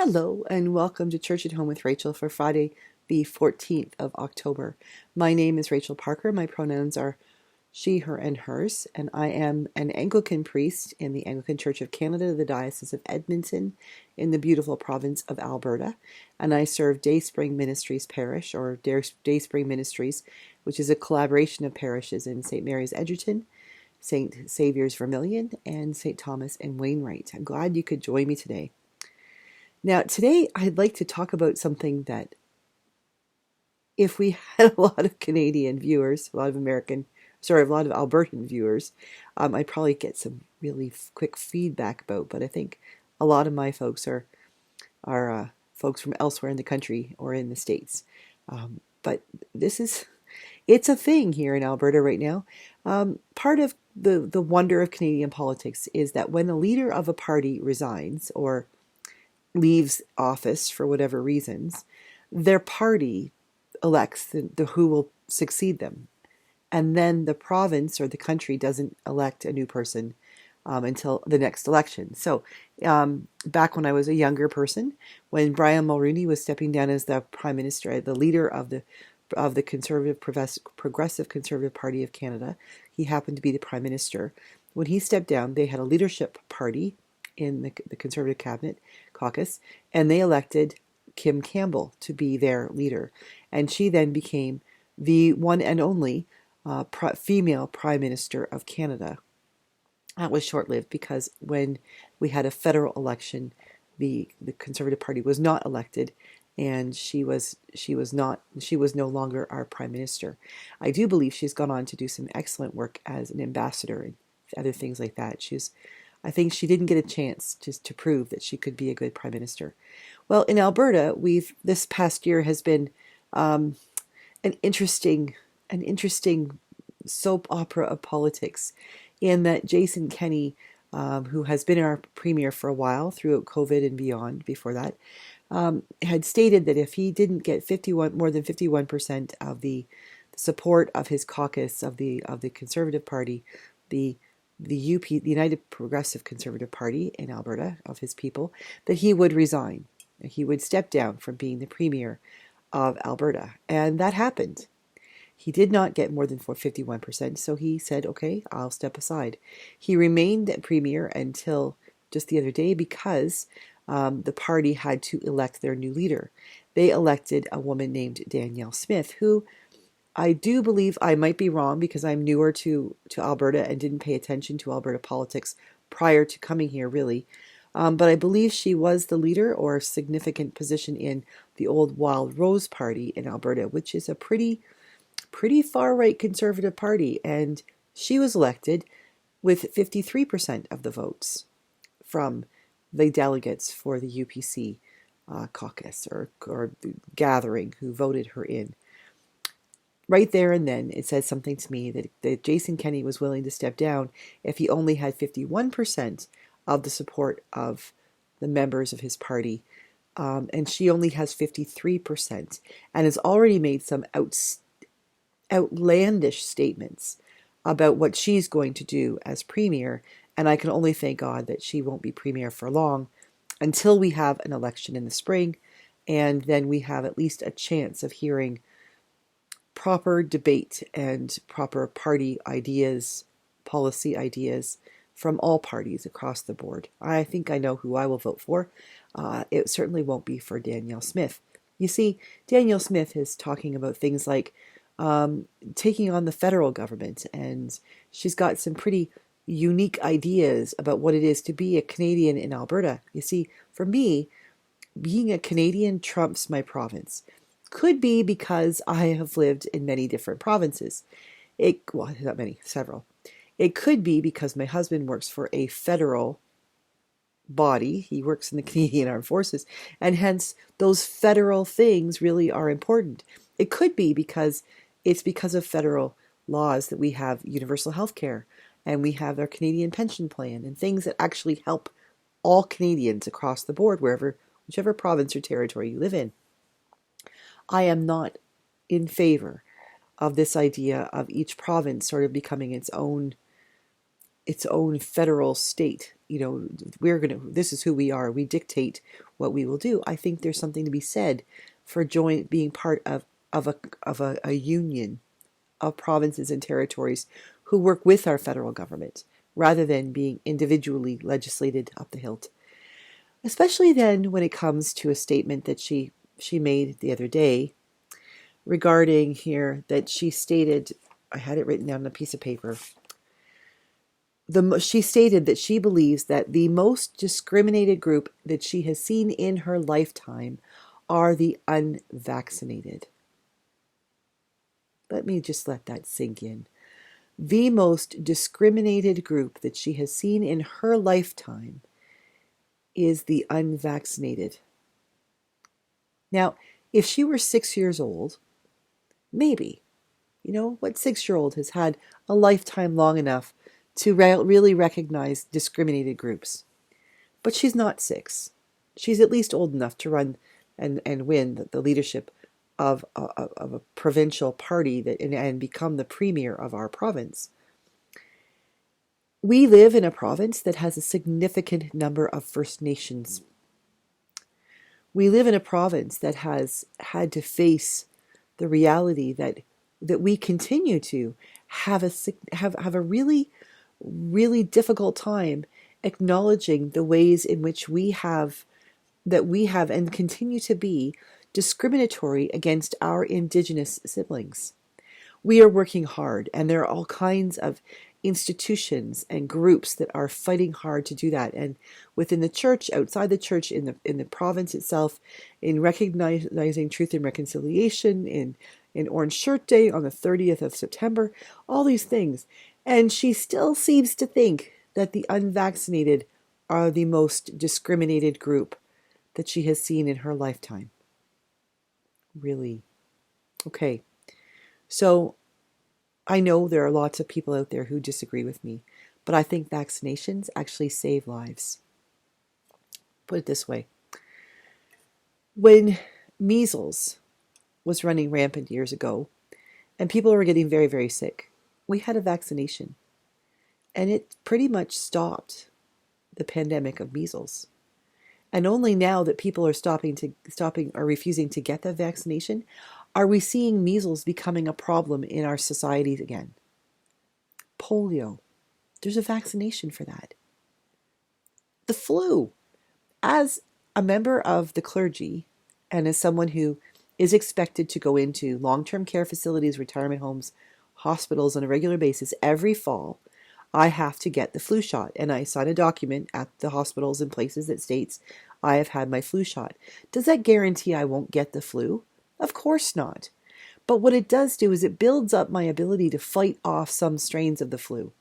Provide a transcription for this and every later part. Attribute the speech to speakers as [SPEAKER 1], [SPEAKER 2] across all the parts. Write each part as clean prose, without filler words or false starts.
[SPEAKER 1] Hello and welcome to Church at Home with Rachael for Friday, the 14th of October. My name is Rachael Parker. My pronouns are she, her, and hers, and I am an Anglican priest in the Anglican Church of Canada, the Diocese of Edmonton, in the beautiful province of Alberta, and I serve Dayspring Ministries Parish, or Dayspring Ministries, which is a collaboration of parishes in St. Mary's Edgerton, St. Saviour's Vermilion, and St. Thomas and Wainwright. I'm glad you could join me today. Now, today I'd like to talk about something that if we had a lot of Canadian viewers, a lot of Albertan viewers, I'd probably get some really quick feedback about. But I think a lot of my folks are folks from elsewhere in the country or in the States. But it's a thing here in Alberta right now. Part of the wonder of Canadian politics is that when a leader of a party resigns or leaves office for whatever reasons, their party elects the who will succeed them. And then the province or the country doesn't elect a new person until the next election. So back when I was a younger person, when Brian Mulroney was stepping down as the Prime Minister, the leader of the Progressive Conservative Party of Canada, he happened to be the Prime Minister. When he stepped down, they had a leadership party in the Conservative Cabinet caucus, and they elected Kim Campbell to be their leader. And she then became the one and only female Prime Minister of Canada. That was short-lived because when we had a federal election, the Conservative Party was not elected, and she was no longer our Prime Minister. I do believe she's gone on to do some excellent work as an ambassador and other things like that. I think she didn't get a chance to prove that she could be a good Prime Minister. Well, in Alberta, this past year has been an interesting soap opera of politics, in that Jason Kenney, who has been our premier for a while throughout COVID and beyond before that, had stated that if he didn't get more than 51% of the support of his caucus of the Conservative Party, the United Progressive Conservative Party in Alberta, of his people, that he would resign. He would step down from being the premier of Alberta. And that happened. He did not get more than 51%, so he said, okay, I'll step aside. He remained premier until just the other day because the party had to elect their new leader. They elected a woman named Danielle Smith, who I do believe, I might be wrong because I'm newer to Alberta and didn't pay attention to Alberta politics prior to coming here, really. But I believe she was the leader or a significant position in the old Wild Rose Party in Alberta, which is a pretty far-right conservative party. And she was elected with 53% of the votes from the delegates for the UPC caucus or gathering who voted her in. Right there and then, it says something to me that Jason Kenney was willing to step down if he only had 51% of the support of the members of his party. And she only has 53% and has already made some outlandish statements about what she's going to do as premier. And I can only thank God that she won't be premier for long until we have an election in the spring. And then we have at least a chance of hearing proper debate and proper party ideas, policy ideas from all parties across the board. I think I know who I will vote for. It certainly won't be for Danielle Smith. You see, Danielle Smith is talking about things like taking on the federal government, and she's got some pretty unique ideas about what it is to be a Canadian in Alberta. You see, for me, being a Canadian trumps my province. Could be because I have lived in many different provinces. Not many, several. It could be because my husband works for a federal body. He works in the Canadian Armed Forces, and hence those federal things really are important. It could be because it's because of federal laws that we have universal health care, and we have our Canadian pension plan, and things that actually help all Canadians across the board, whichever province or territory you live in. I am not in favor of this idea of each province sort of becoming its own federal state. This is who we are. We dictate what we will do. I think there's something to be said for being part of a union of provinces and territories who work with our federal government rather than being individually legislated up the hilt. Especially then when it comes to a statement that she made the other day regarding here that she stated, I had it written down on a piece of paper. She stated that she believes that the most discriminated group that she has seen in her lifetime are the unvaccinated. Let me just let that sink in. The most discriminated group that she has seen in her lifetime is the unvaccinated. Now, if she were 6 years old, maybe, what 6-year-old has had a lifetime long enough to really recognize discriminated groups? But she's not 6. She's at least old enough to run and win the leadership of a provincial party and become the premier of our province. We live in a province that has a significant number of First Nations. We live in a province that has had to face the reality that we continue to have a really, really difficult time acknowledging the ways in which we have and continue to be discriminatory against our Indigenous siblings. We are working hard, and there are all kinds of institutions and groups that are fighting hard to do that. And within the church, outside the church, in the province itself, in recognizing Truth and Reconciliation, in Orange Shirt Day on the 30th of September, all these things. And she still seems to think that the unvaccinated are the most discriminated group that she has seen in her lifetime. Really? Okay. So I know there are lots of people out there who disagree with me, but I think vaccinations actually save lives. Put it this way. When measles was running rampant years ago, and people were getting very, very sick, we had a vaccination, and it pretty much stopped the pandemic of measles. And only now that people are stopping or refusing to get the vaccination, are we seeing measles becoming a problem in our societies again. Polio, there's a vaccination for that. The flu, as a member of the clergy and as someone who is expected to go into long-term care facilities, retirement homes, hospitals on a regular basis every fall, I have to get the flu shot, and I sign a document at the hospitals and places that states I have had my flu shot. Does that guarantee I won't get the flu? Of course not. But what it does do is it builds up my ability to fight off some strains of the flu.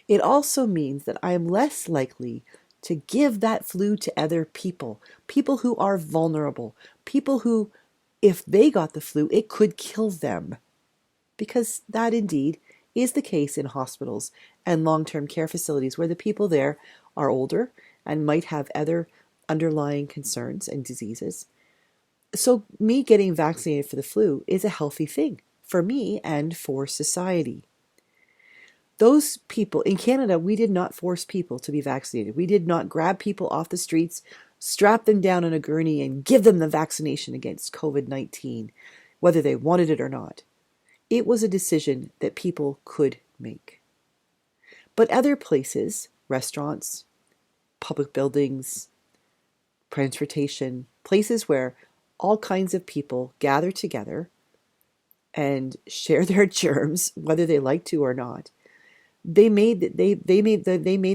[SPEAKER 1] It also means that I am less likely to give that flu to other people who are vulnerable, people who, if they got the flu, it could kill them. Because that indeed is the case in hospitals and long-term care facilities where the people there are older and might have other underlying concerns and diseases. So me getting vaccinated for the flu is a healthy thing for me and for society. Those people in Canada, we did not force people to be vaccinated. We did not grab people off the streets, strap them down on a gurney and give them the vaccination against COVID-19, whether they wanted it or not. It was a decision that people could make. But other places, restaurants, public buildings, transportation, places where all kinds of people gather together and share their germs, whether they like to or not, they made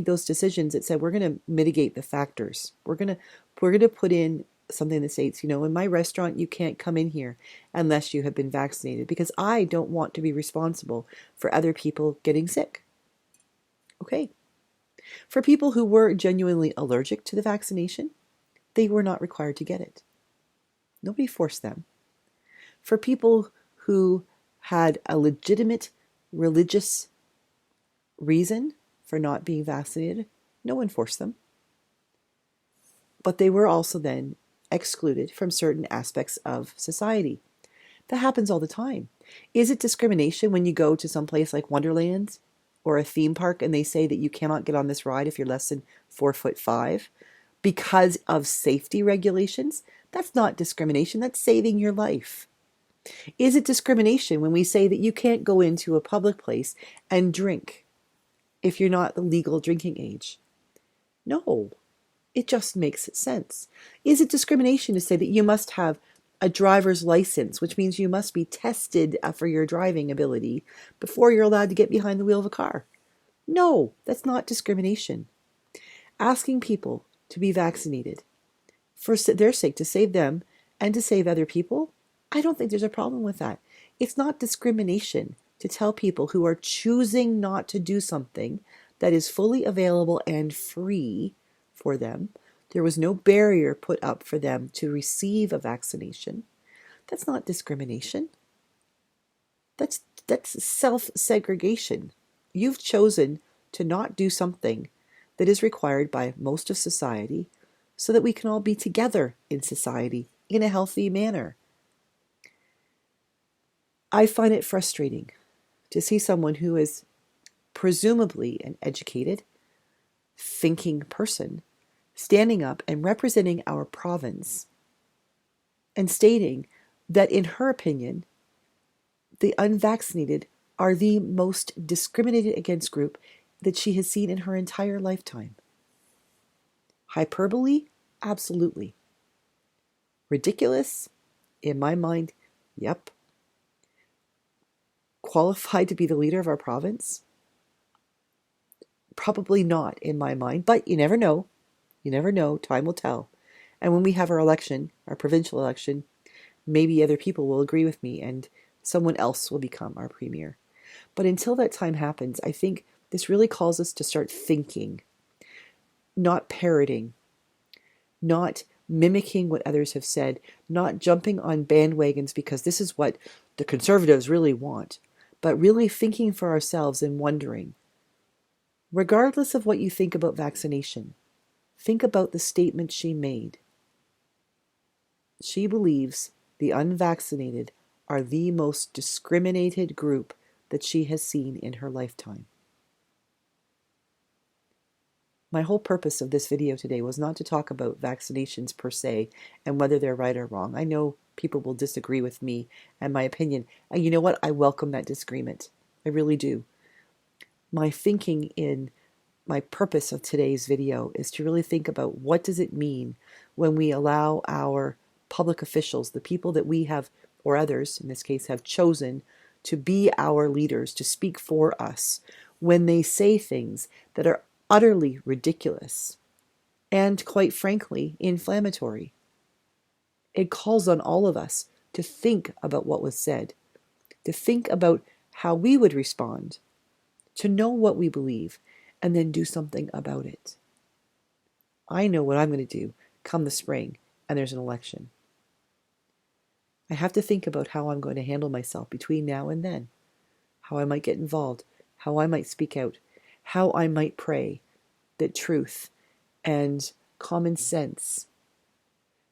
[SPEAKER 1] those decisions that said we're going to mitigate the factors. We're going to put in something that states, in my restaurant, you can't come in here unless you have been vaccinated because I don't want to be responsible for other people getting sick. Okay. For people who were genuinely allergic to the vaccination, they were not required to get it. Nobody forced them. For people who had a legitimate religious reason for not being vaccinated, no one forced them. But they were also then excluded from certain aspects of society. That happens all the time. Is it discrimination when you go to some place like Wonderland or a theme park and they say that you cannot get on this ride if you're less than 4'5"? because of safety regulations, that's not discrimination. That's saving your life. Is it discrimination when we say that you can't go into a public place and drink if you're not the legal drinking age? No, it just makes sense. Is it discrimination to say that you must have a driver's license, which means you must be tested for your driving ability before you're allowed to get behind the wheel of a car? No, that's not discrimination. Asking people to be vaccinated for their sake, to save them and to save other people, I don't think there's a problem with that. It's not discrimination to tell people who are choosing not to do something that is fully available and free for them. There was no barrier put up for them to receive a vaccination. That's not discrimination. That's self-segregation. You've chosen to not do something that is required by most of society so that we can all be together in society in a healthy manner. I find it frustrating to see someone who is presumably an educated, thinking person standing up and representing our province and stating that, in her opinion, the unvaccinated are the most discriminated against group that she has seen in her entire lifetime. Hyperbole? Absolutely. Ridiculous? In my mind, yep. Qualified to be the leader of our province? Probably not in my mind, but you never know. You never know. Time will tell. And when we have our election, our provincial election, maybe other people will agree with me and someone else will become our premier. But until that time happens, I think this really calls us to start thinking, not parroting, not mimicking what others have said, not jumping on bandwagons because this is what the Conservatives really want, but really thinking for ourselves and wondering, regardless of what you think about vaccination, think about the statement she made. She believes the unvaccinated are the most discriminated group that she has seen in her lifetime. My whole purpose of this video today was not to talk about vaccinations per se and whether they're right or wrong. I know people will disagree with me and my opinion. And you know what? I welcome that disagreement. I really do. My thinking in my purpose of today's video is to really think about what does it mean when we allow our public officials, the people that we have, or others in this case, have chosen to be our leaders, to speak for us, when they say things that are utterly ridiculous and, quite frankly, inflammatory. It calls on all of us to think about what was said, to think about how we would respond, to know what we believe, and then do something about it. I know what I'm going to do come the spring and there's an election. I have to think about how I'm going to handle myself between now and then, how I might get involved, how I might speak out, how I might pray that truth and common sense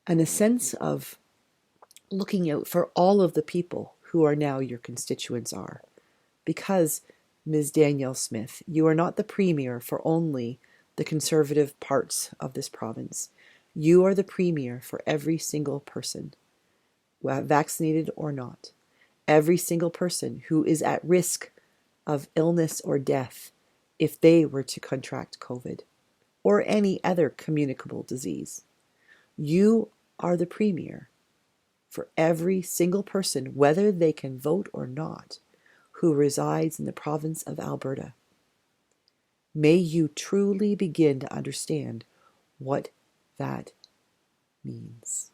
[SPEAKER 1] and a sense of looking out for all of the people who are now your constituents are. Because, Ms. Danielle Smith, you are not the premier for only the conservative parts of this province. You are the premier for every single person, vaccinated or not. Every single person who is at risk of illness or death if they were to contract COVID or any other communicable disease. You are the premier for every single person, whether they can vote or not, who resides in the province of Alberta. May you truly begin to understand what that means.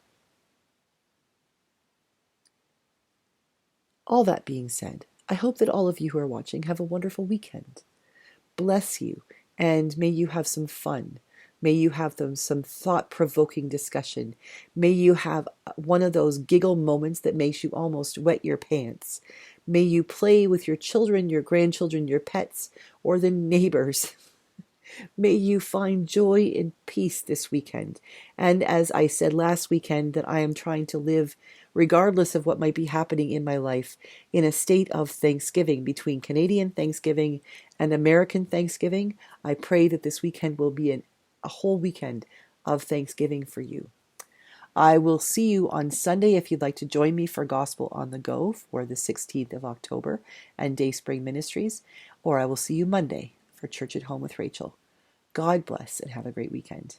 [SPEAKER 1] All that being said, I hope that all of you who are watching have a wonderful weekend. Bless you, and may you have some fun. May you have some thought-provoking discussion. May you have one of those giggle moments that makes you almost wet your pants. May you play with your children, your grandchildren, your pets, or the neighbors. May you find joy and peace this weekend. And as I said last weekend, that I am trying to live, regardless of what might be happening in my life, in a state of Thanksgiving, between Canadian Thanksgiving and American Thanksgiving. I pray that this weekend will be a whole weekend of thanksgiving for you. I will see you on Sunday if you'd like to join me for Gospel on the Go for the 16th of October and Dayspring Ministries, or I will see you Monday for Church at Home with Rachel. God bless and have a great weekend.